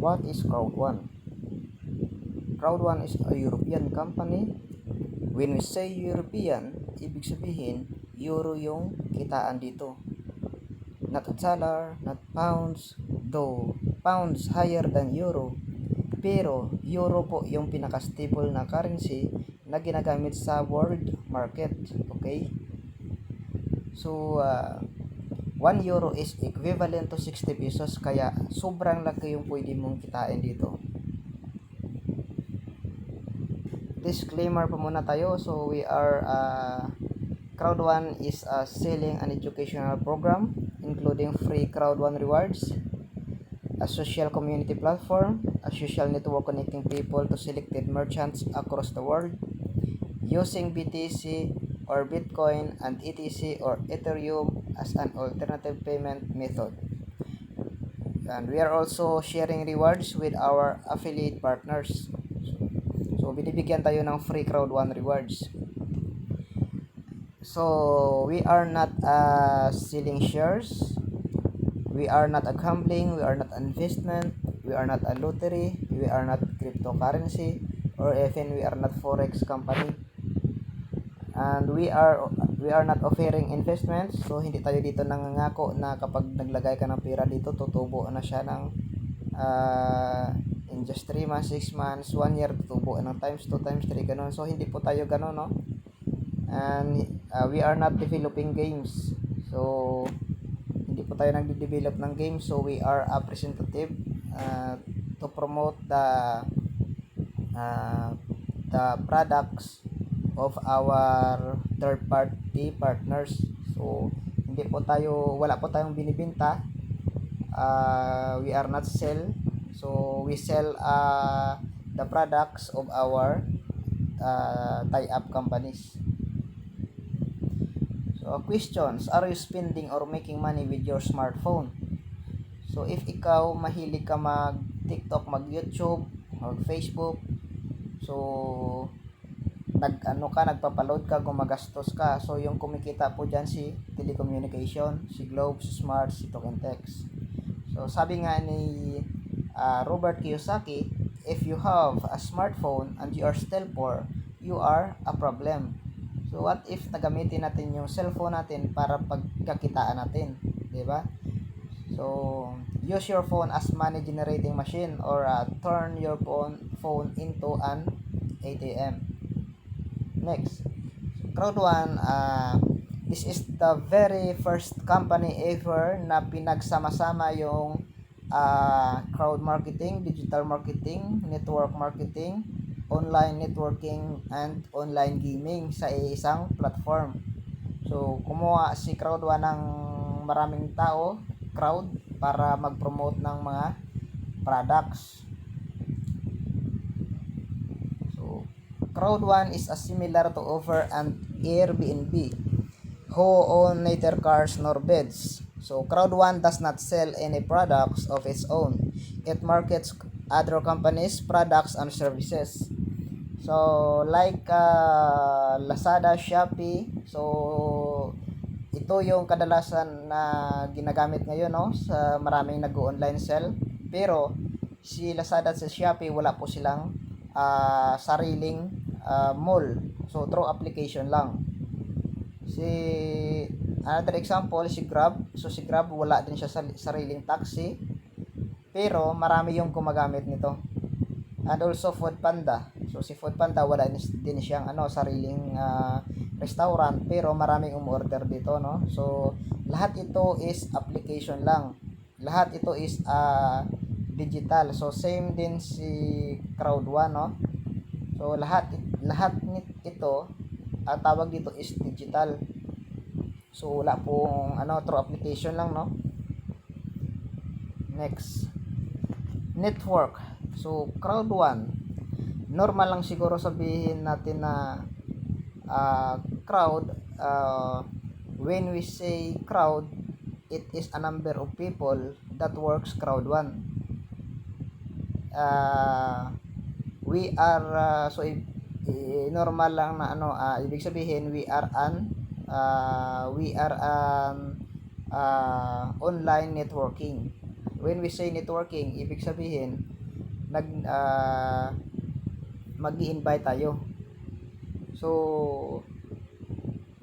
What is Crowd1? Crowd1 is a European company. When we say European, ibig sabihin, euro yung kitaan dito. Not dollar, not pounds, though pounds higher than euro. Pero euro po yung pinaka-stable na currency na ginagamit sa world market. Okay? So, 1 euro is equivalent to 60 pesos, kaya sobrang laki yung pwede mong kitain dito. Disclaimer pa muna tayo. So we are Crowd1 is selling an educational program including free Crowd1 rewards, a social community platform, a social network connecting people to selected merchants across the world using BTC or Bitcoin and ETC or Ethereum as an alternative payment method. And we are also sharing rewards with our affiliate partners. So binibigyan tayo ng free Crowd1 rewards. So we are not selling shares. We are not a gambling. We are not an investment. We are not a lottery. We are not cryptocurrency, or even we are not forex company. And we are not offering investments. So hindi tayo dito nangangako na kapag naglagay ka ng pera dito, tutubo na siya ng in just 3 months, 6 months, 1 year, tutubo ng times 2, times 3, ganun. So hindi po tayo ganun, no? And we are not developing games. So hindi po tayo nagde-develop ng games. So we are a representative to promote the products of our third party partners. So wala po tayong binibenta. We are not sell. So we sell the products of our tie-up companies. So questions, are you spending or making money with your smartphone? So if ikaw mahilig ka mag TikTok, mag YouTube, mag Facebook, so nagpapaload ka, gumagastos ka. So yung kumikita po dyan si telecommunication, si Globe, si Smart, si Token Text. So sabi nga ni Robert Kiyosaki, if you have a smartphone and you are still poor, you are a problem. So what if nagamitin natin yung cellphone natin para pagkakitaan natin, di ba? So use your phone as money generating machine, or turn your phone into an ATM. Next, Crowd1, this is the very first company ever na pinagsama-sama yung crowd marketing, digital marketing, network marketing, online networking, and online gaming sa isang platform. So kumuha si Crowd1 ng maraming tao, crowd, para mag-promote ng mga products. Crowd1 is similar to Uber and Airbnb, who own neither cars nor beds. So Crowd1 does not sell any products of its own. It markets other companies' products and services. So like Lazada, Shopee, so ito yung kadalasan na ginagamit ngayon, no, sa maraming nag-online sell. Pero si Lazada at si Shopee, wala po silang sariling mall. So through application lang. Another example, si Grab. So si Grab, wala din siya sariling taxi, pero marami yung gumagamit nito. And also Foodpanda. So si Foodpanda, wala din siyang sariling restaurant, pero maraming umorder dito, no? So lahat ito is application lang. Lahat ito is digital. So same din si Crowd1, no? So lahat ito tawag dito is digital. So wala pong through application lang, no? Next, network. So Crowd1, normal lang siguro sabihin natin na crowd, when we say crowd, it is a number of people that works Crowd1. We are normal lang na ibig sabihin we are an online networking. When we say networking, ibig sabihin mag-i-invite tayo. So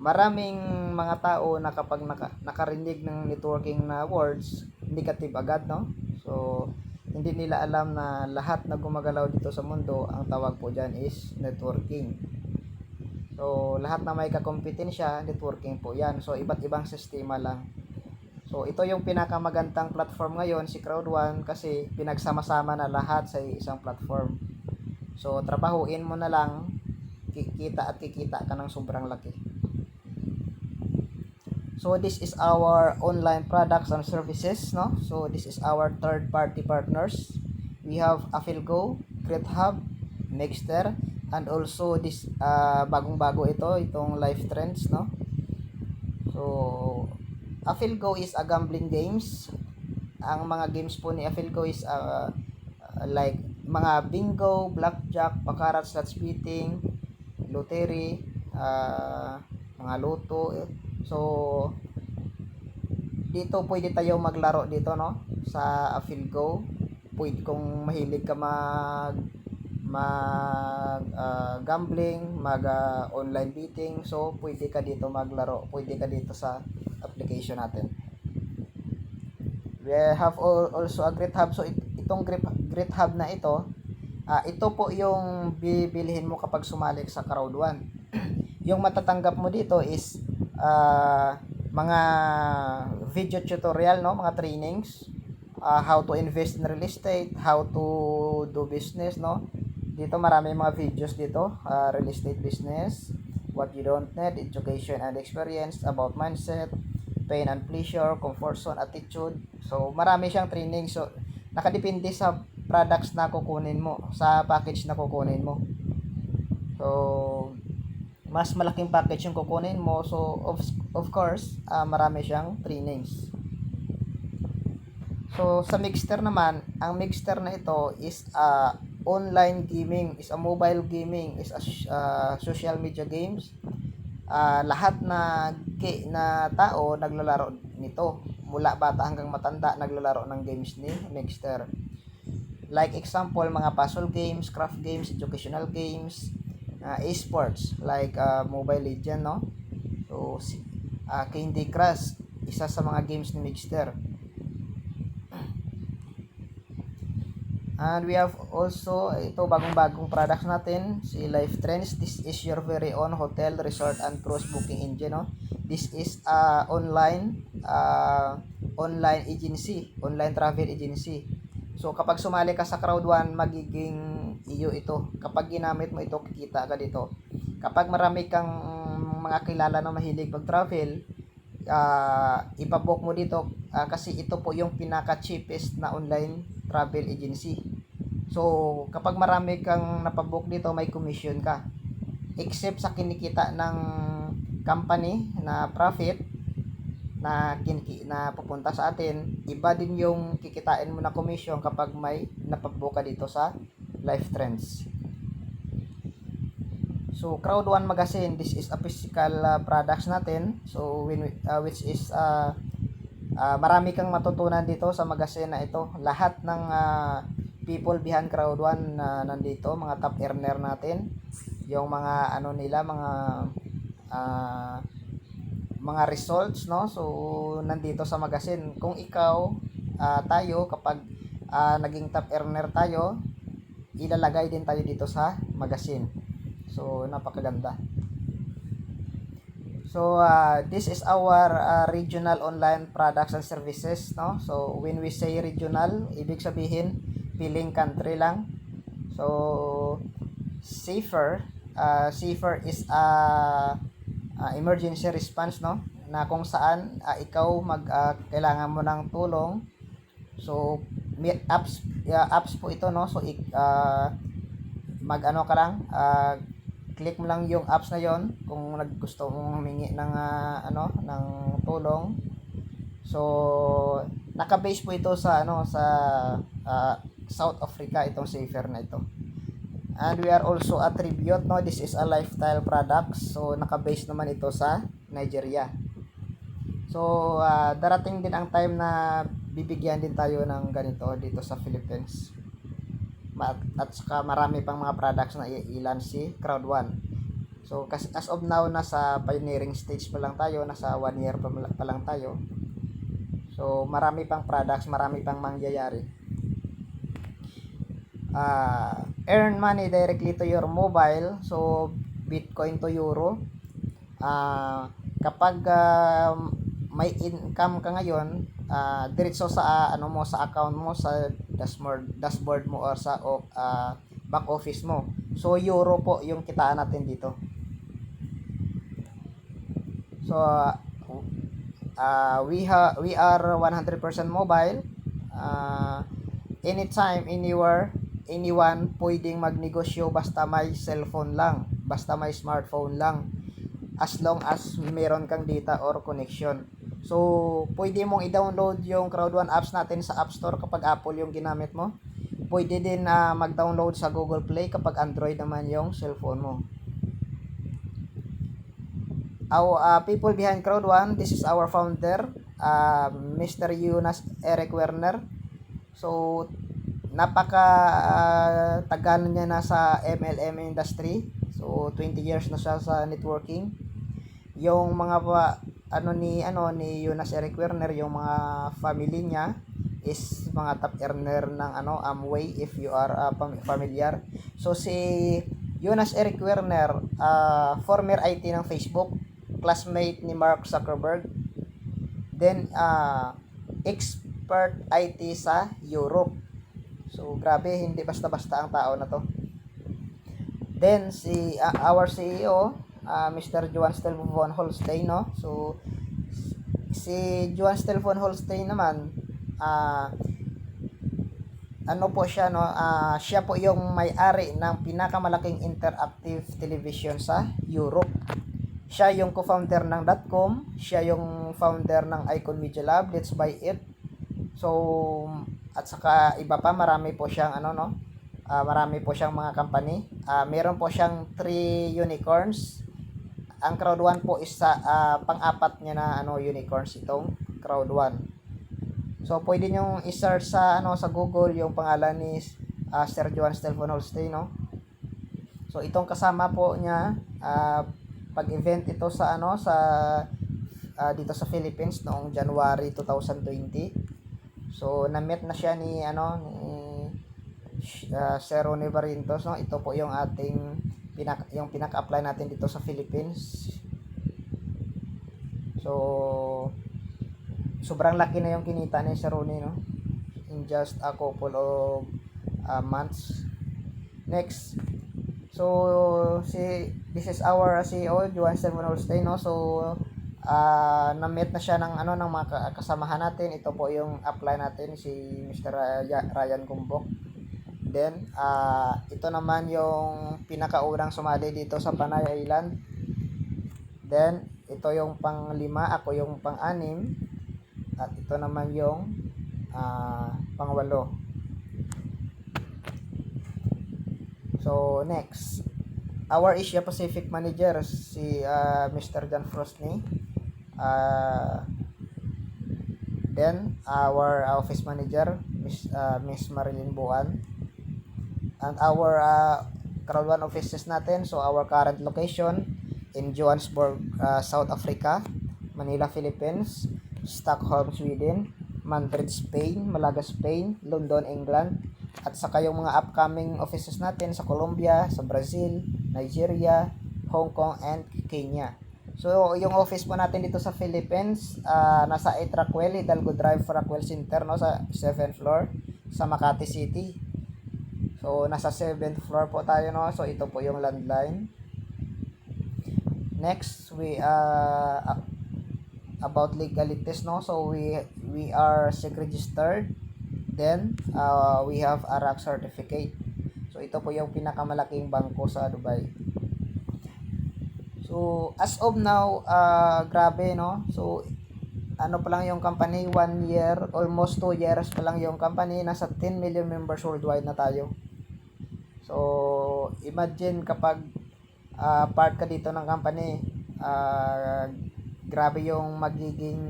maraming mga tao na kapag nakarinig ng networking na words, negative agad, no? So hindi nila alam na lahat na gumagalaw dito sa mundo, ang tawag po dyan is networking. So lahat na may kakompetensya, networking po yan. So iba't ibang sistema lang. So ito yung pinakamagandang platform ngayon, si Crowd1, kasi pinagsama-sama na lahat sa isang platform. So trabahuin mo na lang, kikita ka ng sobrang laki. So this is our online products and services, no? So this is our third party partners. We have Afilgo, GreatHub, Mixter, and also this bagong-bago itong Life Trends, no? So Afilgo is a gambling games. Ang mga games po ni Afilgo is like mga bingo, blackjack, baccarat, slots betting, lottery, mga loto. So dito pwede tayo maglaro dito, no, sa Afilgo. Pwede kung mahilig ka gambling, online betting, so pwede ka dito maglaro, pwede ka dito sa application natin. We have also a GreatHub. So itong GreatHub na ito po yung bibilhin mo kapag sumali sa Crowd1. Yung matatanggap mo dito is mga video tutorial, no, mga trainings, how to invest in real estate, how to do business, no. Dito marami mga videos dito, real estate business, what you don't need, education and experience, about mindset, pain and pleasure, comfort zone, attitude. So marami siyang training. So nakadepende sa products na kukunin mo, sa package na kukunin mo. So mas malaking package yung kukunin mo, so of course marami siyang trainings. So sa Mixter naman, ang Mixter na ito is online gaming, is a mobile gaming, is a social media games. Lahat na tao naglalaro nito, mula bata hanggang matanda naglalaro ng games ni Mixter. Like example, mga puzzle games, craft games, educational games, esports like Mobile Legend, no. So Candy Crush, isa sa mga games ni Mixter. And we have also ito bagong-bagong products natin, si Life Trends. This is your very own hotel, resort and cruise booking engine, no. This is online agency, online travel agency. So kapag sumali ka sa Crowd1, magiging iyo ito. Kapag ginamit mo ito, kikita ka dito. Kapag marami kang mga kilala na mahilig mag-travel, ipabook mo dito, kasi ito po yung pinaka-cheapest na online travel agency. So kapag marami kang napabook dito, may commission ka. Except sa kinikita ng company na profit na pupunta sa atin, iba din yung kikitain mo na commission kapag may napabook ka dito sa Life Trends. So Crowd1 Magazine, this is a physical products natin. So which is marami kang matutunan dito sa magazine na ito. Lahat ng people behind Crowd1 nandito, mga top earner natin, yung mga nila, mga results, no. So nandito sa magazine. Kung ikaw tayo, kapag naging top earner tayo, ilalagay din tayo dito sa magazine. So napakaganda. So this is our regional online products and services, no. So when we say regional, ibig sabihin piling country lang. So safer is emergency response, no, na kung saan ikaw kailangan mo ng tulong. So may apps po ito, no. So ka lang, click mo lang yung apps na yon kung gusto mong humingi ng ng tulong. So naka-base po ito sa South Africa, itong Safer na ito. And we are also a Tribute, no. This is a lifestyle products. So naka-base naman ito sa Nigeria. So darating din ang time na bibigyan din tayo ng ganito dito sa Philippines. at saka marami pang mga products na ilan si Crowd1. So as of now, nasa pioneering stage pa lang tayo, nasa 1 year pa lang tayo. So marami pang products, marami pang mangyayari. Earn money directly to your mobile, so Bitcoin to Euro. Kapag may income ka ngayon, diretso sa ano mo, sa account mo, sa dashboard mo or sa back office mo. So Euro po yung kitaan natin dito. So we are 100% mobile. Anytime, anywhere, anyone pwedeng magnegosyo basta may cellphone lang, basta may smartphone lang, as long as meron kang data or connection. So pwede mong i-download yung Crowd1 apps natin sa App Store kapag Apple yung ginamit mo. Pwede din mag-download sa Google Play kapag Android naman yung cellphone mo. Our people behind Crowd1, this is our founder, Mr. Jonas Eric Werner. So napaka tagal niya na sa MLM industry. So 20 years na siya sa networking. Yung mga ni Jonas Eric Werner, yung mga family niya is mga top earner ng Amway, if you are familiar. So si Jonas Eric Werner, former IT ng Facebook, classmate ni Mark Zuckerberg. Then expert IT sa Europe. So grabe, hindi basta-basta ang tao na to. Then si our CEO, Mr. Johan Stelvo von Holstein, no? So si Johan Stelvo von Holstein naman, po siya, no? Siya po yung may-ari ng pinakamalaking interactive television sa Europe. Siya yung co-founder ng .com, siya yung founder ng Icon Media Lab, Let's Buy It. So at saka iba pa, marami po siyang marami po siyang mga company. Meron po siyang 3 unicorns. Ang Crowd1 po is pang-apat niya na unicorns itong Crowd1. So pwede niyo i-search sa sa Google yung pangalan ni Sir Johan Stelvo von Holstein, no? So itong kasama po niya, pag-event ito sa dito sa Philippines noong January 2020. So na-meet na siya ni Sir Ronnie Barrientos, no? Ito po yung ating pinaka-apply natin dito sa Philippines. So sobrang laki na yung kinita ni Sir Ronnie, no? In just a couple of months. Next. So this is our CEO, Johan Stelvo von Holstein, no? So na-meet na siya ng mga kasamahan natin. Ito po yung apply natin, si Mr. Ryan Kumbok. Then ito naman yung pinakaunang sumali dito sa Panay Island. Then ito yung pang-5, ako yung pang-6, at ito naman yung pang-8. So next, our Asia Pacific manager, si Mr. John Frostney. Then our office manager, Miss Marilyn Buan. And our Crowd1 offices natin, so our current location in Johannesburg, South Africa, Manila, Philippines, Stockholm, Sweden, Madrid, Spain, Malaga, Spain, London, England, at saka yung mga upcoming offices natin sa Colombia, sa Brazil, Nigeria, Hong Kong, and Kenya. So yung office po natin dito sa Philippines, nasa 8 Rockwell, Hidalgo Drive, Rockwell Center, no, sa 7th floor sa Makati City. So nasa 7th floor po tayo, no. So ito po yung landline. Next, we about legalities, no. So we are SEC registered. Then we have a RAC certificate. So ito po yung pinakamalaking bangko sa Dubai. So as of now, grabe, no. So pa lang yung company, 1 year, almost 2 years pa lang yung company, nasa 10 million members worldwide na tayo. So imagine kapag part ka dito ng company, grabe yung magiging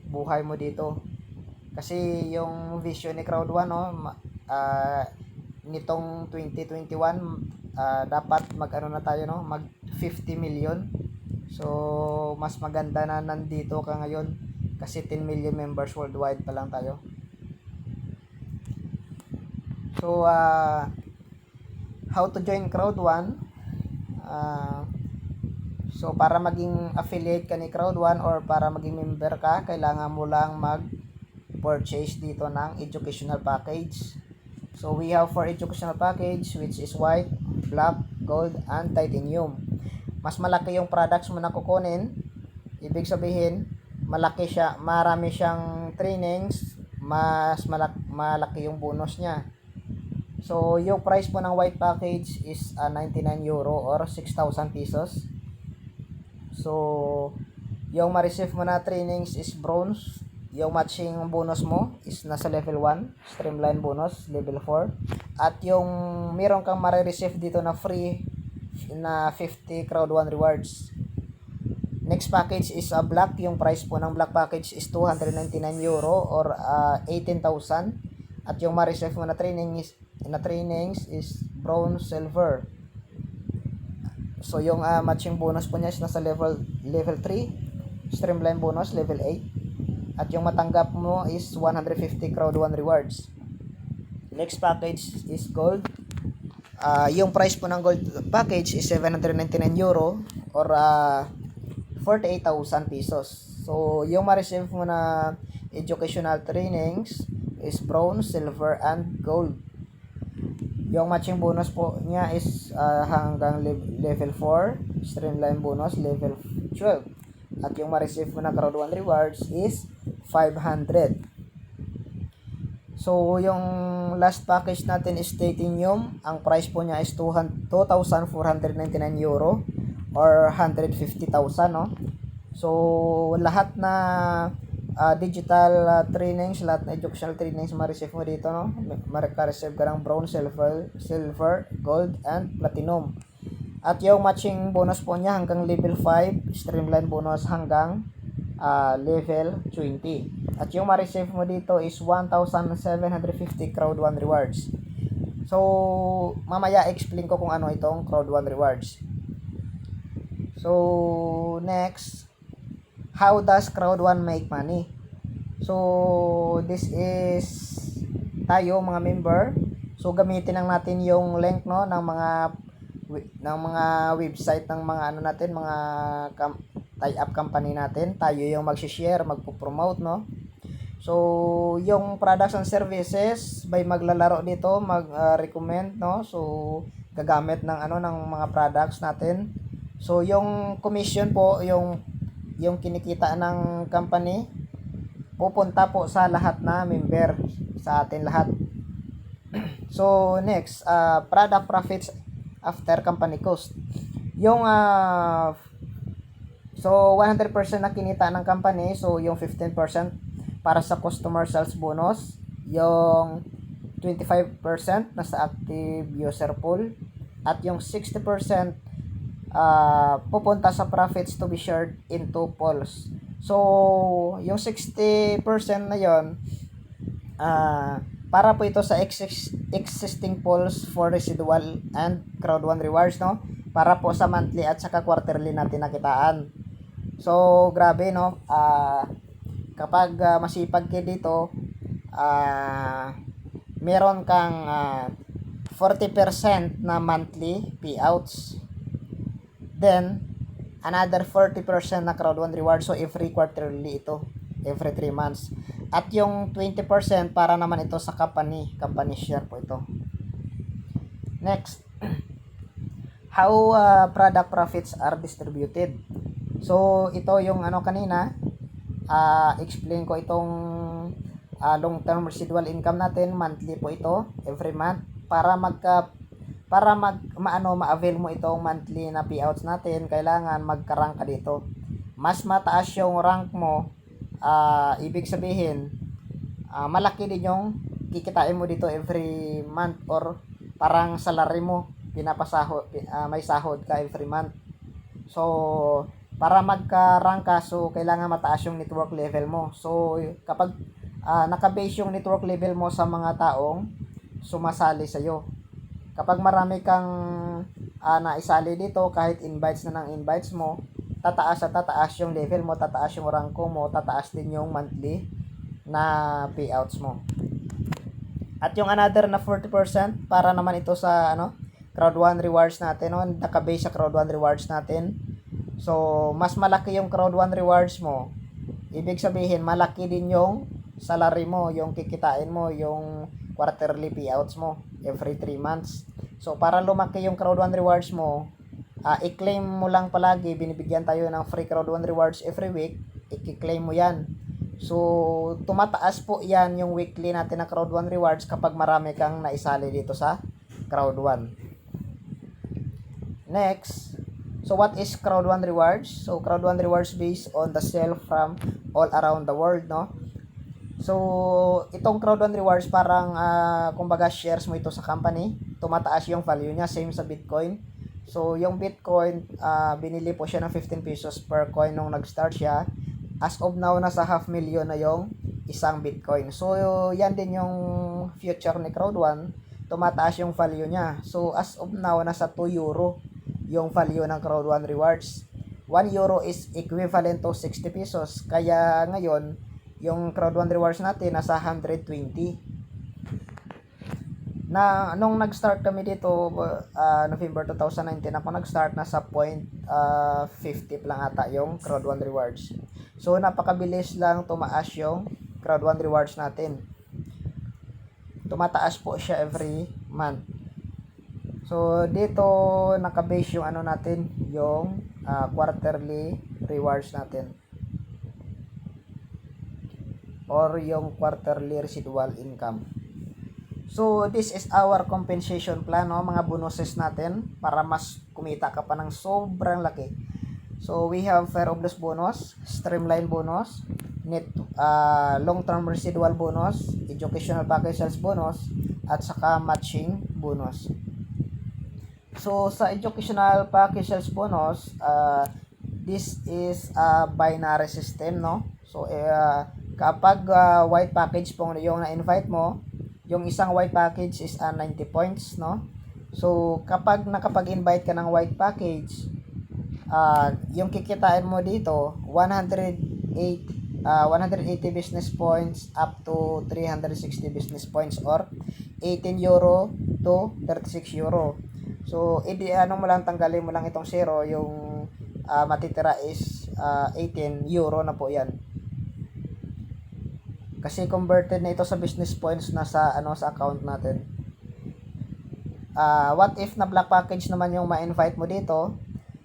buhay mo dito. Kasi yung vision ni Crowd1, no, nitong 2021, dapat mag-ano na tayo, no? Mag 50 million. So, mas maganda na nandito ka ngayon kasi 10 million members worldwide pa lang tayo. So, how to join Crowd1? So, para maging affiliate ka ni Crowd1 or para maging member ka, kailangan mo lang mag-purchase dito ng educational package. So, we have 4 educational package which is white, black, gold, and titanium. Mas malaki yung products mo na kukunin. Ibig sabihin, malaki siya, marami siyang trainings, mas malaki yung bonus niya. So, yung price po ng white package is 99 euro or 6,000 pesos. So, yung ma-receive mo na trainings is bronze. Yung matching bonus mo is nasa level 1, streamline bonus, level 4. At yung meron kang ma-receive dito na free na 50 Crowd1 rewards. Next package is black. Yung price po ng black package is 299 euro or 18,000. At yung ma-receive mo na trainings is bronze, silver. So yung matching bonus po niya is nasa level 3, streamline bonus level 8. At yung matanggap mo is 150 Crowd1 rewards. Next package is gold. Yung price po ng gold package is 799 euro or 48,000 pesos. So yung ma-receive mo na educational trainings is bronze, silver, and gold. Yung matching bonus po niya is hanggang level 4, streamline bonus level 12. At yung ma-receive mo na Crowd1 rewards is 500. So, yung last package natin is titanium. Ang price po niya is 2,499 euro or 150,000, no? So, lahat na digital trainings, lahat na educational trainings ma-receive mo dito, no? Maka-receive ka ng bronze, silver, gold, and platinum. At yung matching bonus po niya hanggang level 5, streamline bonus hanggang level 20. At yung ma-receive mo dito is 1,750 Crowd1 rewards. So, mamaya explain ko kung ano itong Crowd1 rewards. So, next, how does Crowd1 make money? So, this is tayo mga member. So, gamitin lang natin yung link, no, ng mga website ng mga ano natin, mga tie-up company natin. Tayo yung mag-share, magpo-promote, no. So, yung products and services by maglalaro dito, mag-recommend, no. So, gagamit ng ng mga products natin. So, yung commission po, yung kinikita ng company, pupunta po sa lahat na member, sa atin lahat. So, next, product profits after company cost. Yung so 100% na kinita ng company, so yung 15% para sa customer sales bonus, yung 25% na sa active user pool, at yung 60% pupunta sa profits to be shared into pools. So yung 60% na yon para po ito sa existing pools for residual and Crowd1 rewards, no? Para po sa monthly at saka quarterly natin nakitaan. So, grabe, no? Kapag masipag kayo dito, meron kang 40% na monthly payouts. Then, another 40% na Crowd1 rewards. So, every quarterly ito. Every 3 months. At yung 20% para naman ito sa company share po ito. Next, how product profits are distributed. So, ito yung kanina, explain ko itong long-term residual income natin, monthly po ito, every month, para ma-avail mo itong monthly na payouts natin, kailangan magka-rank ka dito. Mas mataas yung rank mo, ibig sabihin, malaki din yung kikitain mo dito every month or parang salary mo, pinapasahod, may sahod ka every month. So, para magka-rank ka, so kailangan mataas yung network level mo. So, kapag naka-base yung network level mo sa mga taong sumasali sa'yo. Kapag marami kang naisali dito, kahit invites na ng invites mo, tataas at tataas yung level mo, tataas yung ranko mo, tataas din yung monthly na payouts mo. At yung another na 40% para naman ito sa Crowd 1 rewards natin, naka-base sa Crowd 1 rewards natin. So, mas malaki yung Crowd 1 rewards mo. Ibig sabihin, malaki din yung salary mo, yung kikitain mo, yung quarterly payouts mo every 3 months. So, para lumaki yung Crowd 1 rewards mo, i-claim mo lang palagi, binibigyan tayo ng free Crowd 1 rewards every week, i-claim mo yan. So, tumataas po yan yung weekly natin na Crowd 1 rewards kapag marami kang naisali dito sa Crowd 1. Next, so what is Crowd 1 rewards? So, Crowd 1 rewards based on the sale from all around the world, no? So, itong Crowd 1 rewards parang kumbaga shares mo ito sa company, tumataas yung value niya, same sa Bitcoin. So, yung Bitcoin, binili po siya ng 15 pesos per coin nung nag-start siya. As of now, nasa 500,000 na yung isang Bitcoin. So, yan din yung future ni Crowd 1. Tumataas yung value niya. So, as of now, nasa 2 euro yung value ng Crowd 1 rewards. 1 euro is equivalent to 60 pesos. Kaya ngayon, yung Crowd 1 rewards natin, nasa 120. Nung nag-start kami dito, November 2019, ako nag-start, nasa 0.50 lang ata yung Crowd 1 rewards. So, napakabilis lang tumaas yung Crowd 1 rewards natin. Tumataas po siya every month. So, dito nakabase yung natin, yung quarterly rewards natin. Or yung quarterly residual income. So, this is our compensation plan, mga bonuses natin para mas kumita ka pa ng sobrang laki. So, we have Fair of Loss bonus, Streamline bonus, long-term residual bonus, educational package sales bonus, at saka matching bonus. So, sa educational package sales bonus, this is a binary system, no? So, kapag white package po yung na-invite mo, yung isang white package is 90 points, no? So, kapag nakapag-invite ka ng white package, yung kikitain mo dito 180 business points up to 360 business points or 18 euro to 36 euro. So, mo lang, tanggalin mo lang itong 0, yung matitira is 18 euro na po yan. Kasi converted na ito sa business points na sa sa account natin. What if na black package naman yung ma-invite mo dito?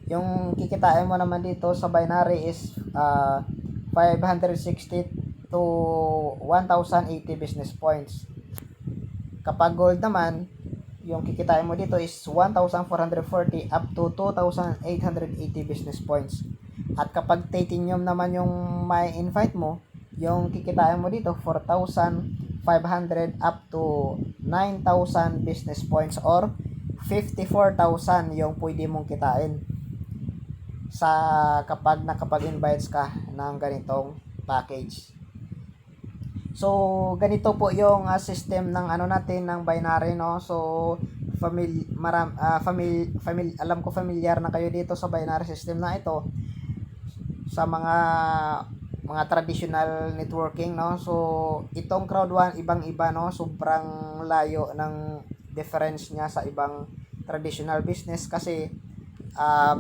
Yung kikitain mo naman dito sa binary is 560 to 1,080 business points. Kapag gold naman, yung kikitain mo dito is 1,440 up to 2,880 business points. At kapag titanium naman yung may invite mo, yung kikitain mo dito 4,500 up to 9,000 business points or 54,000 yung pwede mong kitain sa kapag nakapag-invites ka ng ganitong package. So, ganito po yung system ng natin ng binary, no? So, alam ko familiar na kayo dito sa binary system na ito sa mga traditional networking, no? So, itong Crowd 1 ibang-iba, no? Sobrang layo ng difference niya sa ibang traditional business kasi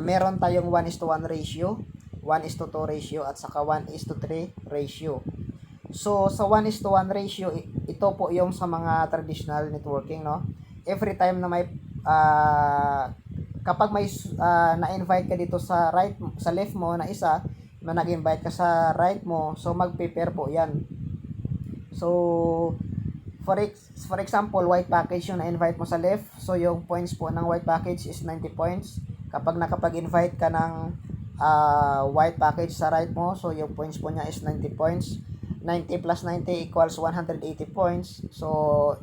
meron tayong 1:1 ratio, 1:2 ratio at saka 1:3 ratio. So, sa 1:1 ratio, ito po yung sa mga traditional networking, no? Every time na may kapag may na-invite ka dito sa left mo na isa, na nag-invite ka sa right mo, so mag-pair po yan. So, for example, white package yung na-invite mo sa left, so yung points po ng white package is 90 points. Kapag nakapag-invite ka ng white package sa right mo, so yung points po niya is 90 points. 90 plus 90 equals 180 points. So,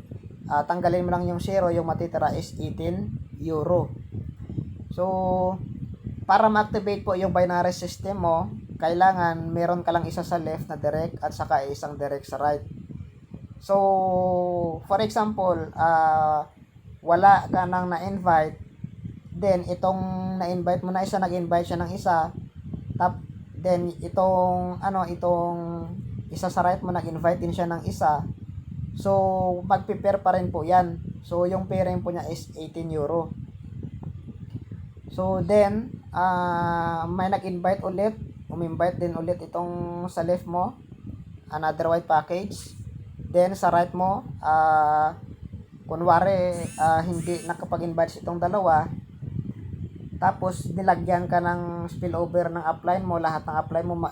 tanggalin mo lang yung 0, yung matitira is 18 euro. So, para ma-activate po yung binary system mo, kailangan meron ka lang isa sa left na direct at saka isang direct sa right. So, for example, wala ka nang na-invite, then itong na-invite mo na isa, nag-invite siya ng isa, then itong isa sa right mo, nag-invite din siya ng isa. So, magpe-pair pa rin po yan. So, yung pairing po niya is 18 euro. So, then, may nag-invite ulit, umimvite din ulit itong sa left mo, another white package. Then, sa right mo, kunwari, hindi nakapag-invite itong dalawa, tapos nilagyan ka ng spillover ng upline mo, lahat ng upline mo,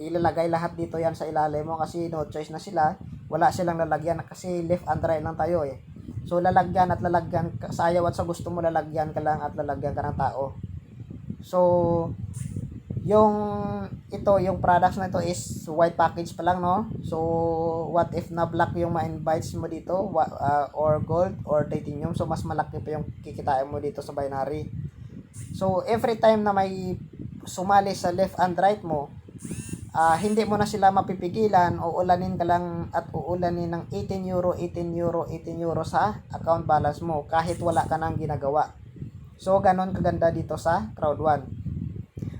ilalagay lahat dito yan sa ilalim mo kasi no choice na sila, wala silang lalagyan kasi left and right lang tayo eh. So lalagyan at lalagyan, sa ayaw at sa gusto mo lalagyan ka lang at lalagyan ka ng tao. So yung products na ito is white package pa lang, no? So what if na black yung ma-invites mo dito, or gold or titanium, so mas malaki pa yung kikitain mo dito sa binary. So every time na may sumali sa left and right mo, hindi mo na sila mapipigilan, uulanin ka lang at uulanin ng 18 euro, 18 euro, 18 euro sa account balance mo kahit wala ka nang ginagawa. So ganon kaganda dito sa Crowd1.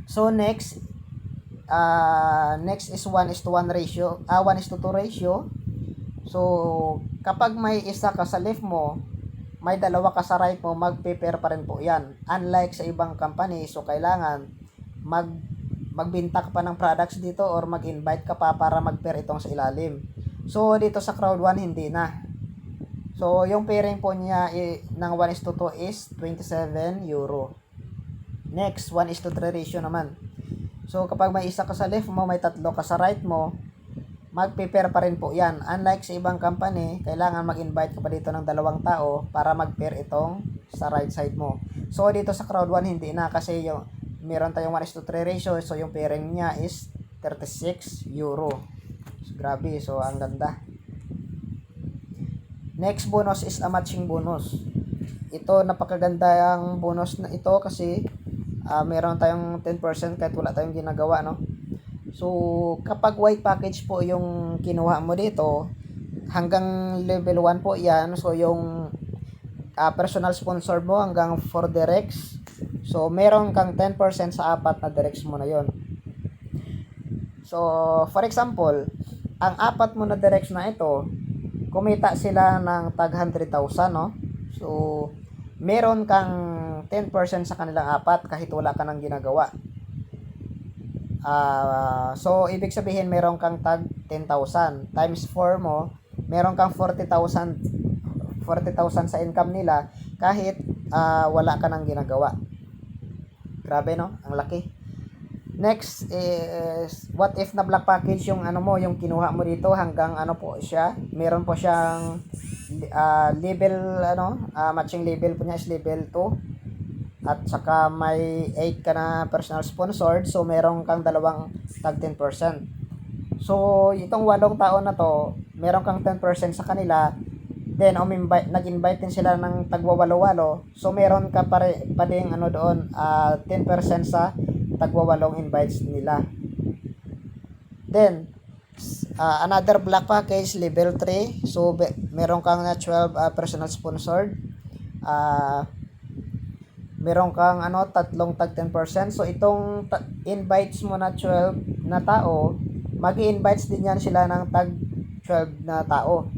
So next is 1:1 ratio, 1:2 ratio. So kapag may isa ka sa left mo, may dalawa ka sa right mo, magpe-pair pa rin po yan. Unlike sa ibang company, so kailangan magbinta ka pa ng products dito or mag-invite ka pa para mag-pair itong sa ilalim. So dito sa Crowd1 hindi na. So yung pairing po niya ng 1:2 is 27 euro. Next, 1:3 ratio naman. So kapag may isa ka sa left mo, may tatlo ka sa right mo, magpe-pair pa rin po yan. Unlike sa ibang company, kailangan mag-invite ka pa dito ng dalawang tao para mag-pair itong sa right side mo. So dito sa Crowd1 hindi na kasi meron tayong 1:3 ratio, so yung pairing niya is 36 euro. So, grabe, so ang ganda. Next bonus is a matching bonus. Ito, napakaganda ang bonus na ito kasi meron tayong 10% kahit wala tayong ginagawa, no? So, kapag white package po yung kinuha mo dito, hanggang level 1 po yan. So, yung personal sponsor mo hanggang 4 directs. So, meron kang 10% sa apat na directs mo na yon. So, for example, ang apat mo na directs na ito, kumita sila ng tag 100,000, no? So, meron kang 10% sa kanilang apat kahit wala ka nang ginagawa. So, ibig sabihin meron kang tag 10,000 times 4 mo, meron kang 40,000 sa income nila kahit wala ka nang ginagawa. Grabe, no? Ang laki. Next is what if na black package yung yung kinuha mo dito hanggang po siya. Meron po siyang level matching level po niya is level 2. At saka may 8 ka na personal sponsored, so meron kang dalawang tag 10%. So itong 8 tao na to, meron kang 10% sa kanila. Then nag-invite din sila ng tagwa-walo-walo. So meron ka pa ding doon 10% sa tagwa-walong invites nila. Then another black package level 3. So meron kang 12 personal sponsored. Meron kang tatlong tag 10%. So itong invites mo na 12 na tao, magi-invites din yan sila ng tag 12 na tao.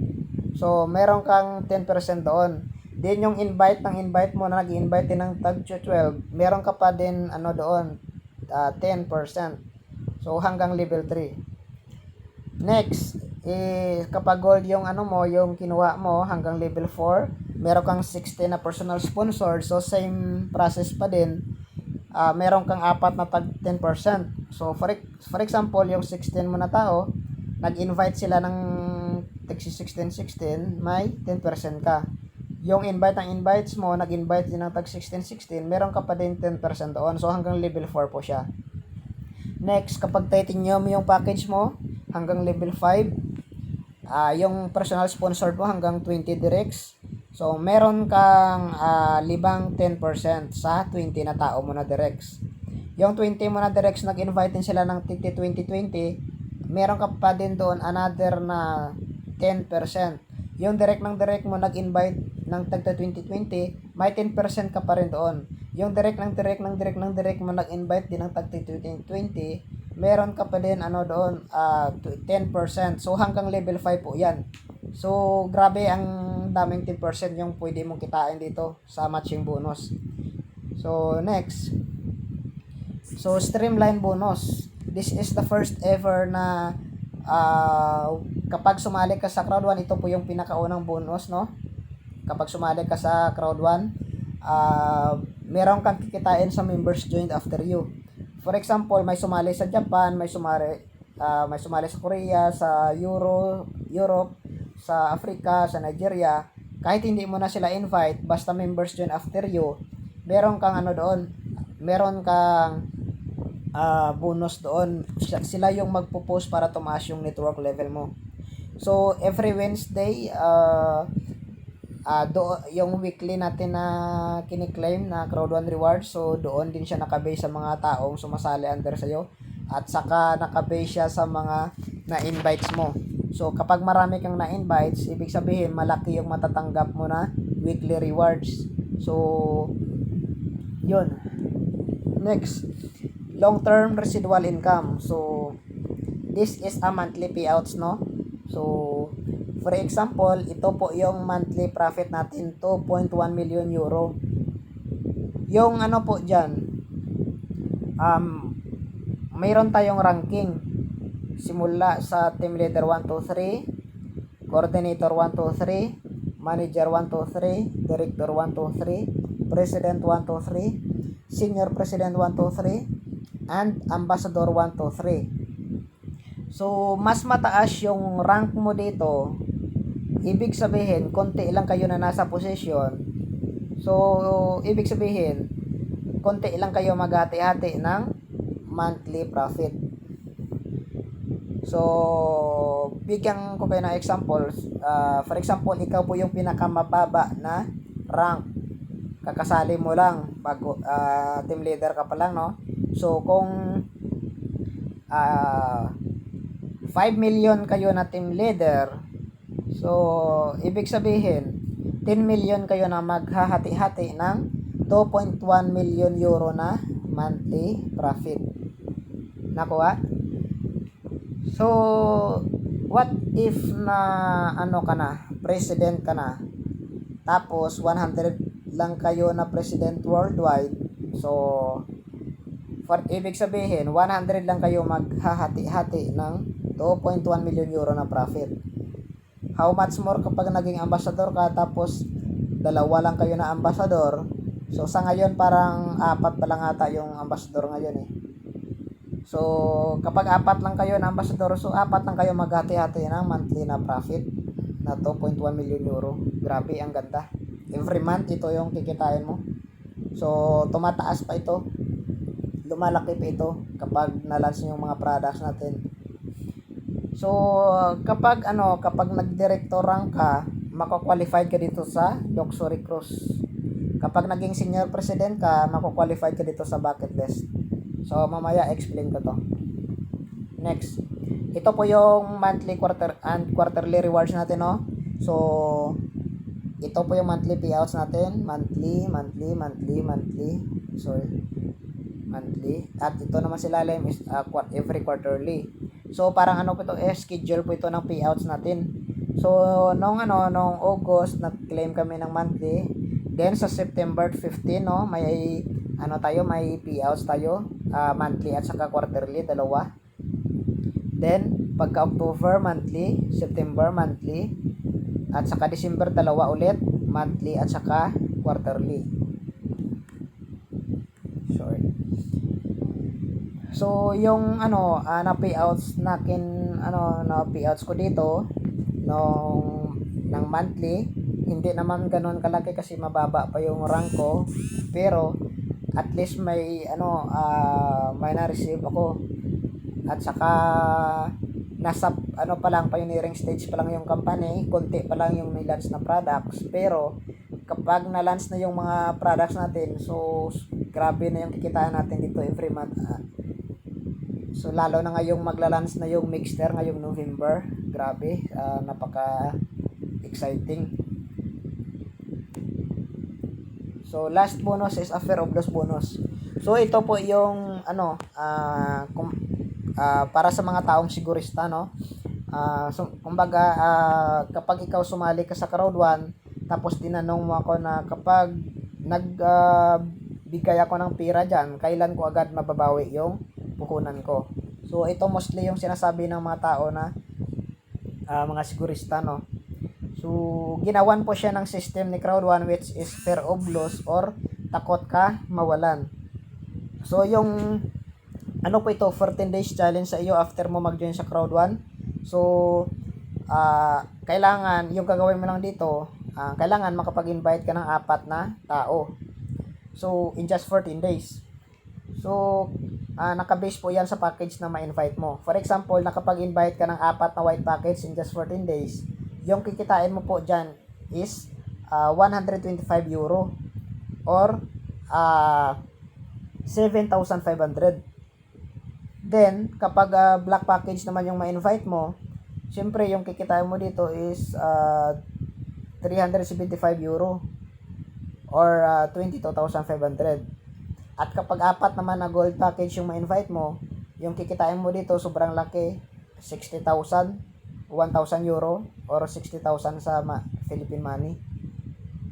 So meron kang 10% doon. Then yung invite mo na nag-invite din ng tag 12, meron ka pa din doon 10%. So hanggang level 3. Next, kapag gold yung yung kinuha mo hanggang level 4, meron kang 16 na personal sponsor. So same process pa din. Meron kang apat na tag 10%. So for example, yung 16 mo na tao, nag-invite sila ng tag 16, may 10% ka. Yung invites mo, nag-invite din ng tag 16, meron ka pa din 10% doon. So hanggang level 4 po siya. Next, kapag titanium yung package mo, hanggang level 5, yung personal sponsor mo hanggang 20 directs. So meron kang libang 10% sa 20 na tao mo na directs. Yung 20 mo na directs, nag-invite din sila ng 20, meron ka pa din doon another na 10%. Yung direct mo nag-invite ng tagta 2020, may 10% ka pa rin doon. Yung direct mo nag-invite din ng tagta 2020, meron ka pa din doon 10%. So hanggang level 5 po 'yan. So grabe ang daming 10% yung pwede mong kitain dito sa matching bonus. So next. So streamline bonus. This is the first ever na kapag sumali ka sa crowd 1, ito po yung pinakaunang bonus, no? Kapag sumali ka sa crowd 1, meron kang kikitain sa members joined after you. For example, may sumali sa Japan, may sumali sa Korea, sa Europe, sa Africa, sa Nigeria. Kahit hindi mo na sila invite, basta members join after you, meron kang doon, meron kang bonus doon. Sila yung magpo-post para tumaas yung network level mo. So every Wednesday yung weekly natin na kiniklaim na crowd 1 reward, so doon din siya nakabase sa mga taong sumasali under sa'yo, at saka nakabase siya sa mga na-invites mo. So kapag marami kang na-invites, ibig sabihin malaki yung matatanggap mo na weekly rewards. So yun. Next, long-term residual income. So this is a monthly payouts, no? So for example, ito po yung monthly profit natin, 2.1 million euro. Yung po dyan, mayroon tayong ranking. Simula sa team leader 1, 2, 3, coordinator 1, 2, 3, manager 1, 2, 3, director 1, 2, 3, president 1, 2, 3, senior president 1, 2, 3, and ambassador 1, 2, 3. So mas mataas yung rank mo dito, ibig sabihin konti lang kayo na nasa position. So ibig sabihin konti lang kayo maghati-hati ng monthly profit. So bigyan ko kayo ng example. For example, ikaw po yung pinakamababa na rank, kakasali mo lang, bago team leader ka pa lang, no? So kung 5 million kayo na team leader, so ibig sabihin 10 million kayo na maghahati-hati ng 2.1 million euro na monthly profit. Nakuha? So what if na ka na, president ka na, tapos 100 lang kayo na president worldwide. So ibig sabihin 100 lang kayo maghahati-hati ng 2.1 million euro na profit. How much more kapag naging ambassador ka, tapos dalawa lang kayo na ambassador. So sa ngayon parang 4 pa lang ata yung ambassador ngayon eh. So kapag 4 lang kayo na ambassador, so 4 lang kayo maghati-hati ng monthly na profit na 2.1 million euro. Grabe, ang ganda. Every month ito yung kikitain mo. So tumataas pa ito, lumalaki pa ito kapag na-launch yung mga products natin. So kapag nag-director rank ka, mako-qualified ka dito sa luxury cruise. Kapag naging senior president ka, mako-qualified ka dito sa bucket list. So mamaya explain ko to. Next, ito po yung monthly, quarter and quarterly rewards natin, no? So ito po yung monthly payouts natin, monthly. At ito naman sila is every quarterly. So parang po ito, schedule po ito ng payouts natin. So nung August nag-claim kami ng monthly. Then sa September 15, no, may may payouts tayo, monthly at saka quarterly, dalawa. Then pagka October monthly, September monthly, at saka December dalawa ulit, monthly at saka quarterly. Sorry. So yung na payouts natin, na payouts ko dito ng monthly, hindi naman ganoon kalaki kasi mababa pa yung rank ko, pero at least may may na-receive ako. At saka nasa pa lang, pioneering stage pa lang yung company, konti pa lang yung nilance na products, pero kapag na-launch na yung mga products natin, so grabe na yung kikitain natin dito every month. So lalo na ngayong magla-launch na yung mixer ngayong November, Grabe, napaka exciting. So last bonus is a fear of loss bonus. So ito po yung ano, para sa mga taong sigurista, no. So kumbaga, kapag ikaw sumali ka sa crowd 1, tapos tinanong mo ako na kapag bigay ako ng pera diyan, kailan ko agad mababawi yung puhunan ko. So ito mostly yung sinasabi ng mga tao na mga sigurista, no. So ginawan po siya ng system ni crowd 1, which is fear of loss or takot ka mawalan. So yung ano po ito, 14 days challenge sa iyo after mo mag-join sa crowd 1. So kailangan yung gagawin mo lang dito, kailangan makapag-invite ka ng 4 na tao. So in just 14 days. So naka-base po yan sa package na ma-invite mo. For example, nakapag-invite ka ng 4 na white package in just 14 days, yung kikitain mo po dyan is 125 euro or 7,500. Then, kapag black package naman yung ma-invite mo, syempre yung kikitain mo dito is 375 euro or 22,500. At kapag 4 naman na gold package yung ma-invite mo, yung kikitain mo dito sobrang laki, 60,000, 1,000 euro or 60,000 sa Philippine money.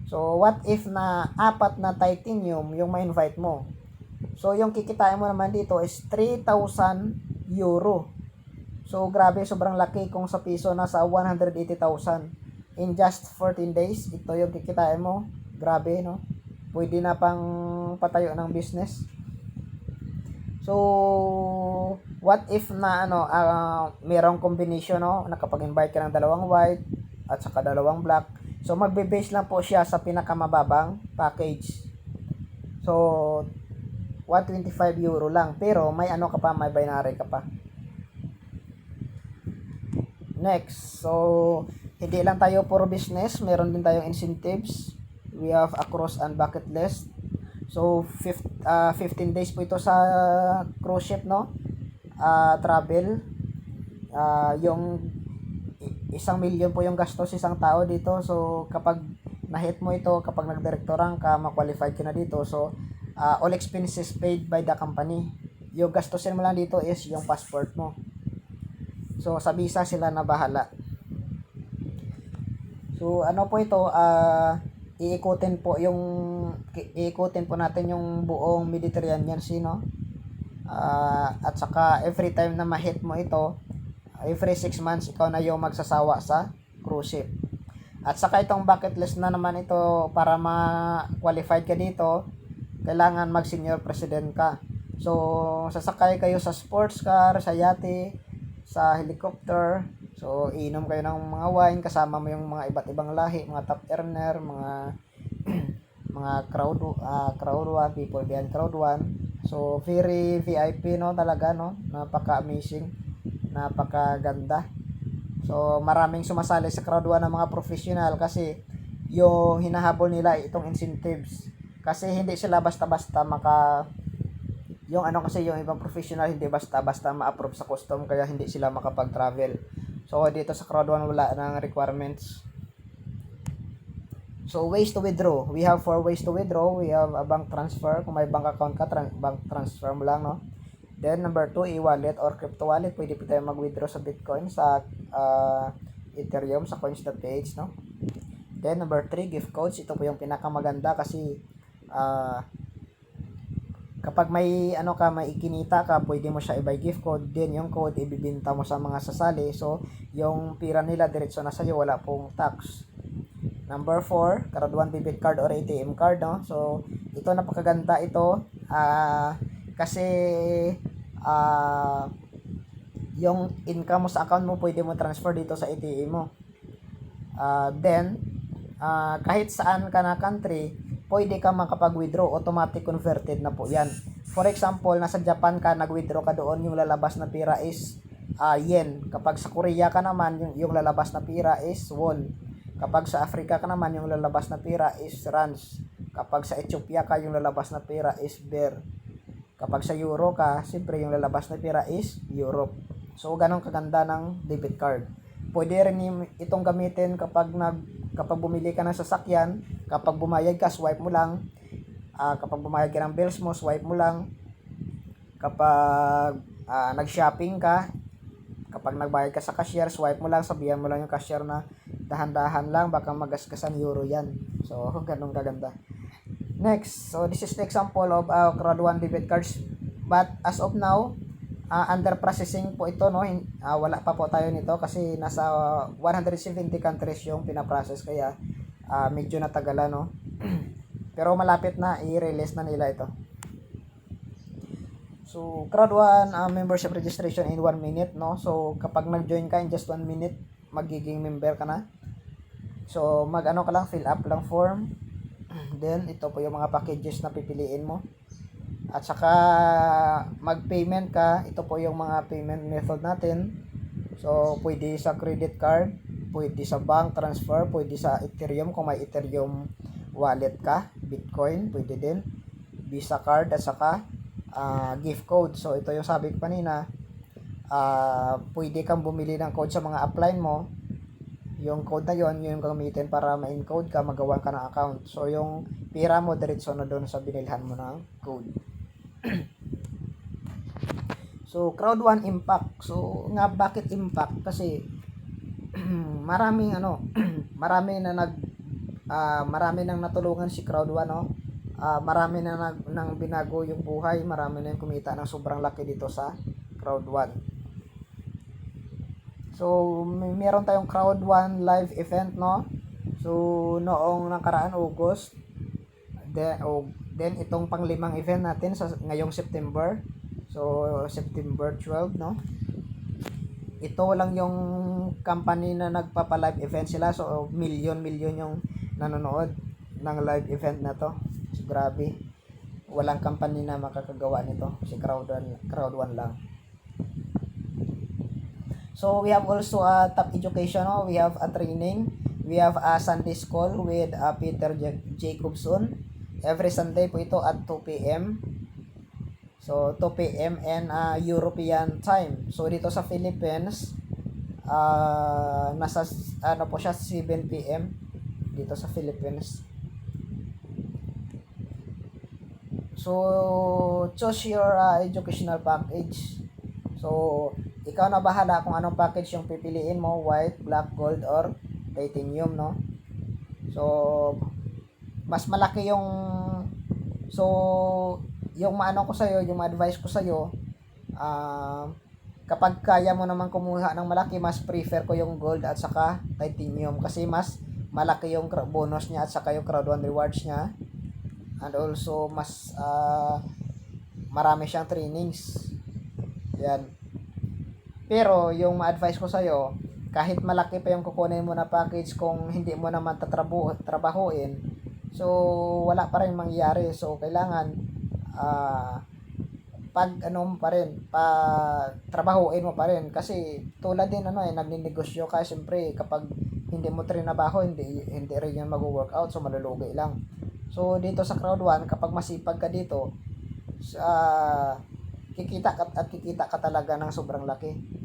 So what if na 4 na titanium yung ma-invite mo? So yung kikitain mo naman dito is 3,000 euro. So grabe, sobrang laki. Kung sa piso nasa 180,000 in just 14 days. Ito yung kikitain mo. Grabe, no? Pwede na pang patayo ng business. So what if na merong combination, no? Nakapag-invite ka ng 2 white at saka 2 black. So magbe-base lang po siya sa pinakamababang package. So 125 euro lang, pero may ka pa, may binary ka pa. Next, so hindi lang tayo puro business, meron din tayong incentives. We have a cruise and bucket list. So 15 days po ito sa cruise ship, no? Travel. Yung 1 million po yung gastos isang tao dito. So kapag na-hit mo ito, kapag nagdirektoran ka, ma-qualified ka na dito. So all expenses paid by the company. Yung gastusin mo lang dito is yung passport mo. So sa visa sila na bahala. So ano po ito, iikutin po natin yung buong Mediterranean Sea, no? At saka every time na ma-hit mo ito, every 6 months ikaw na yung magsasawa sa cruise ship. At saka itong bucket list na naman ito, para ma-qualified ka dito, kailangan mag-senior president ka. So sasakay kayo sa sports car, sa yate, sa helicopter. So inom kayo ng mga wine, kasama mo yung mga iba't ibang lahi, mga top earner, mga mga crowd 1, people behind crowd 1. So very VIP, no, talaga, no? Napaka-amazing, napakaganda. So maraming sumasali sa crowd 1 ng mga professional kasi yung hinahabol nila itong incentives. Kasi hindi sila basta-basta yung ibang professional hindi basta-basta ma-approve sa custom, kaya hindi sila makapag-travel. So dito sa crowd 1 wala nang requirements. So ways to withdraw, we have 4 ways to withdraw. We have a bank transfer, kung may bank account ka, bank transfer mo lang, no? Then number 2, e-wallet or crypto wallet. Pwede po tayo mag-withdraw sa Bitcoin, sa Ethereum, sa coins.ph, no? Then number 3, gift codes. Ito po yung pinakamaganda kasi kapag may may ikinita ka, pwede mo siya i-buy gift code, then yung code ibibenta mo sa mga sasali. So yung pira nila diretso na sa iyo, wala pong tax. Number 4, crowd 1 debit card or ATM card, no? So ito napakaganda ito kasi yung income mo sa account mo pwede mo transfer dito sa ATM mo. Then kahit saan ka na country, pwede ka makapag-withdraw, automatic converted na po yan. For example, nasa Japan ka, nag-withdraw ka doon, yung lalabas na pira is yen. Kapag sa Korea ka naman, yung lalabas na pira is won. Kapag sa Africa ka naman, yung lalabas na pira is rands. Kapag sa Ethiopia ka, yung lalabas na pira is bear. Kapag sa Euro ka, siyempre yung lalabas na pira is Europe. So ganun kaganda ng debit card. pwede rin itong gamitin kapag bumili ka ng sasakyan, kapag bumayad ka, swipe mo lang. Kapag bumayad ka ng bills mo, swipe mo lang. Kapag nag-shopping ka, kapag nagbayad ka sa cashier, swipe mo lang, sabihan mo lang yung cashier na dahan-dahan lang, baka magasgasan euro yan. So, ganun kaganda. Next, so this is the example of Crowd 1 debit cards. But as of now, under processing po ito, no? Wala pa po tayo nito kasi nasa 170 countries yung pinaprocess, kaya medyo natagalan, no? Pero malapit na, i-release na nila ito. So, Crowd 1 membership registration in 1 minute, no? So, kapag nag-join ka in just 1 minute, magiging member ka na. So, mag-ano ka lang, fill up lang form. Then, ito po yung mga packages na pipiliin mo. At saka, mag-payment ka. Ito po yung mga payment method natin. So, pwede sa credit card, pwede sa bank transfer, pwede sa Ethereum kung may Ethereum wallet ka, Bitcoin, pwede din. Visa card at saka gift code. So, ito yung sabi ko kanina, pwede kang bumili ng code sa mga upline mo. Yung code na yon, yung gamitin para ma-encode ka, magawa ka ng account. So, yung pira mo, diretso na doon sa binilhan mo ng code. So, Crowd 1 Impact. So, nga bakit Impact? Kasi, maraming marami nang natulungan si Crowd 1, no? Marami nang binago yung buhay, marami nang kumita ng sobrang laki dito sa Crowd 1. So, meron tayong Crowd 1 live event, no? So, noong nakaraan August, then itong panglimang event natin sa ngayong September. So, September 12, no? Ito lang yung company na nagpapa-live event sila. So, million yung nanonood ng live event na to. So, grabe. Walang company na makakagawa nito. Si Crowd 1 lang. So, we have also a top education. No? We have a training. We have a Sunday school with Peter Jacobson. Every Sunday po ito at 2 p.m. So, 2 p.m. and European time. So, dito sa Philippines, nasa, po siya, 7 p.m. dito sa Philippines. So, choose your educational package. So, ikaw na bahala kung anong package yung pipiliin mo, white, black, gold, or titanium, no? So, mas malaki yung, yung maano ko sa'yo, yung advice ko sa'yo, kapag kaya mo naman kumuha ng malaki, mas prefer ko yung gold at saka titanium kasi mas malaki yung bonus niya at saka yung Crowd 1 rewards niya, and also mas marami siyang trainings. Yan. Pero yung ma-advise ko sa'yo, kahit malaki pa yung kukunin mo na package, kung hindi mo naman trabahuin, so wala pa rin mangyayari. So kailangan trabahuin mo pa rin kasi tulad din nagninegosyo ka, siyempre kapag hindi mo trinabaho, hindi rin yan mag-workout, so malulugi lang. So dito sa Crowd 1, kapag masipag ka dito, kikita ka talaga ng sobrang laki.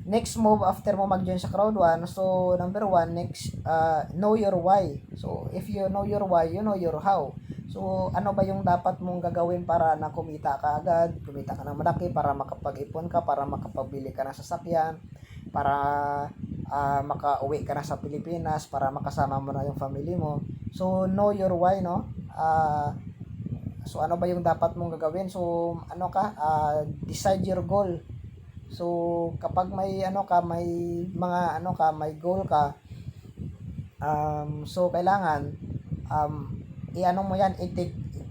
Next move after mo mag-join sa Crowd 1, so number 1, next, know your why. So if you know your why, you know your how. So ano ba yung dapat mong gagawin para na kumita ka agad, kumita ka ng malaki, para makapag-ipon ka, para makapagbili ka ng sasakyan, para makauwi ka na sa Pilipinas, para makasama mo na yung family mo. So know your why, no? So ano ba yung dapat mong gagawin? So decide your goal. So kapag may may goal ka, so kailangan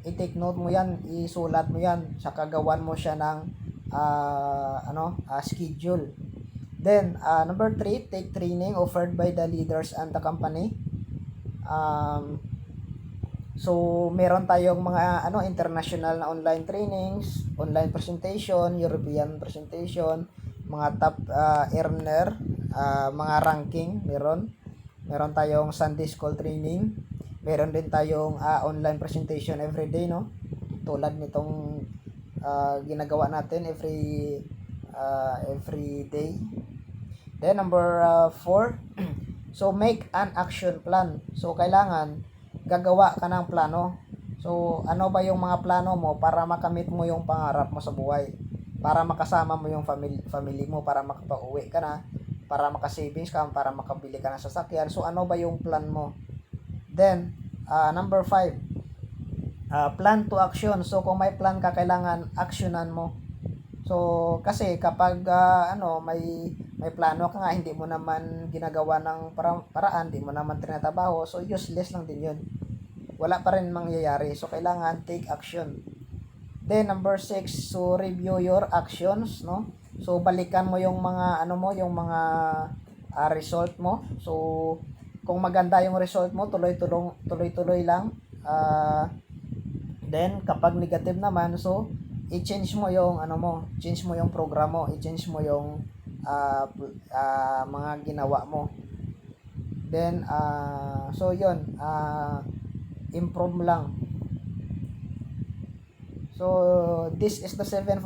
i-take note mo yan, isulat mo yan, saka gawan mo siya ng schedule. Then number 3, take training offered by the leaders and the company. So, meron tayong mga international na online trainings, online presentation, European presentation, mga top earner, mga ranking, meron tayong Sunday school training, meron din tayong online presentation every day, no? Tulad nitong ginagawa natin every every day. Then number 4, so make an action plan. So kailangan gagawa ka ng plano. So ano ba yung mga plano mo para makamit mo yung pangarap mo sa buhay? Para makasama mo yung family mo, para makapauwi ka na, para makasavings ka, para makabili ka ng sasakyan. So ano ba yung plan mo? Then number 5, plan to action. So kung may plan ka, kailangan actionan mo. So kasi kapag may plano ka nga, hindi mo naman ginagawa ng paraan, hindi mo naman tinatabaho, so useless lang din 'yun. Wala pa rin mangyayari. So kailangan take action. Then number 6, so review your actions, no? So balikan mo yung mga yung mga result mo. So kung maganda yung result mo, tuloy-tuloy lang. Then kapag negative naman, so i-change mo yung change mo yung program mo, i-change mo yung mga ginawa mo. Then so yun, improve lang. So this is the 7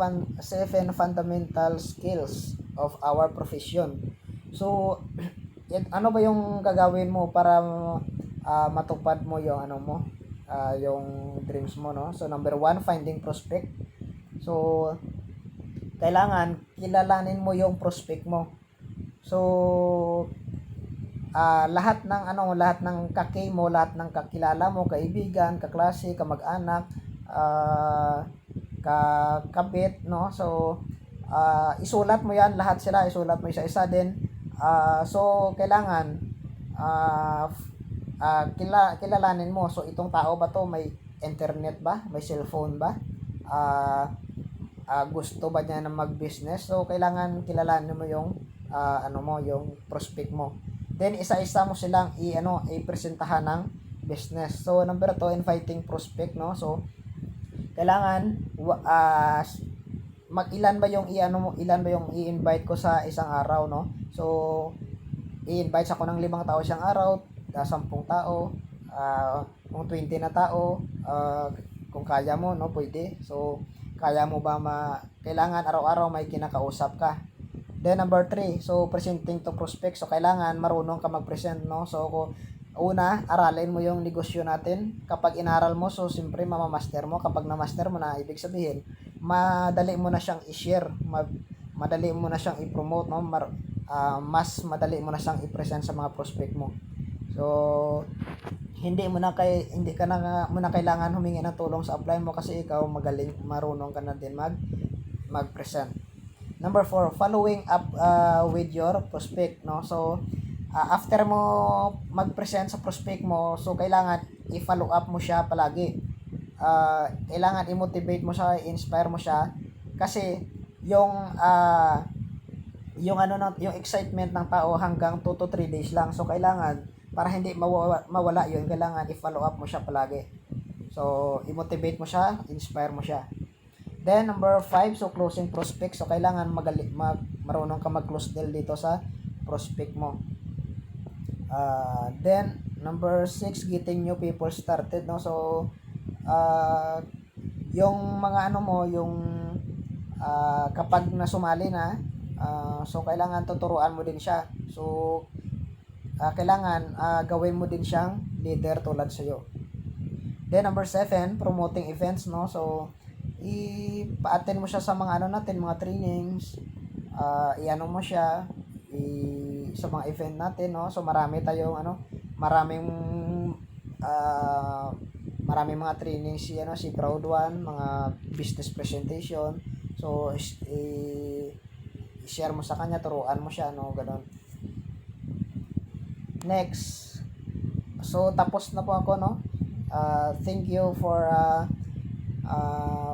fundamental skills of our profession. So ano ba yung gagawin mo para matupad mo yung yung dreams mo, no? So number 1, finding prospect. So kailangan kilalanin mo yung prospect mo. So lahat ng kaki mo, lahat ng kakilala mo, kaibigan, kaklase, kamag-anak, kakabit, no? So isulat mo yan, lahat sila, isulat mo isa-isa din. So kailangan kilalanin mo. So itong tao ba to, may internet ba, may cellphone ba, gusto ba niya na mag-business? So kailangan kilalanin mo yung yung prospect mo. Then isa-isa mo silang i-presentahan ng business. So number 2, inviting prospect, no? So kailangan ilan ba yung i-invite ko sa isang araw, no? So i-invite ako ng 5 tao isang araw, 10 tao, kung 20 na tao, kung kaya mo, no, pwede. So kaya mo ba kailangan araw-araw may kinakausap ka. Then number 3, so presenting to prospect. So kailangan marunong ka mag-present, no? So una, aralin mo yung negosyo natin. Kapag inaral mo, so siyempre mamamaster mo. Kapag na-master mo na, ibig sabihin, madali mo na siyang i-share, madali mo na siyang i-promote, no? Mas madali mo na siyang i-present sa mga prospect mo. So hindi ka na muna kailangan humingi ng tulong sa upline mo kasi ikaw magaling, marunong ka na din mag-present. Number 4, following up with your prospect, no? So after mo mag-present sa prospect mo, so kailangan i-follow up mo siya palagi. Kailangan i-motivate mo siya, i-inspire mo siya kasi yung yung excitement ng tao hanggang 2 to 3 days lang. So kailangan para hindi mawala yun, kailangan i-follow up mo siya palagi. So i-motivate mo siya, inspire mo siya. Then number 5, so closing prospect. So kailangan marunong ka mag-close deal dito sa prospect mo. Then number 6, getting new people started, no? So yung mga yung kapag nasumali na, so kailangan tuturuan mo din siya. So kailangan gawin mo din siyang leader tulad sa iyo. Then number 7, promoting events, no? So i-pa-attend mo siya sa mga mga trainings, i-ano mo siya sa mga event natin, no? So marami tayong maraming mga trainings si Proud One, mga business presentation. So i-share mo sa kanya, turuan mo siya, no, ganun. Next, so tapos na po ako, no? Thank you for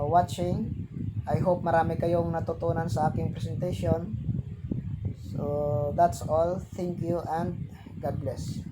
watching. I hope marami kayong natutunan sa aking presentation. So that's all. Thank you and God bless.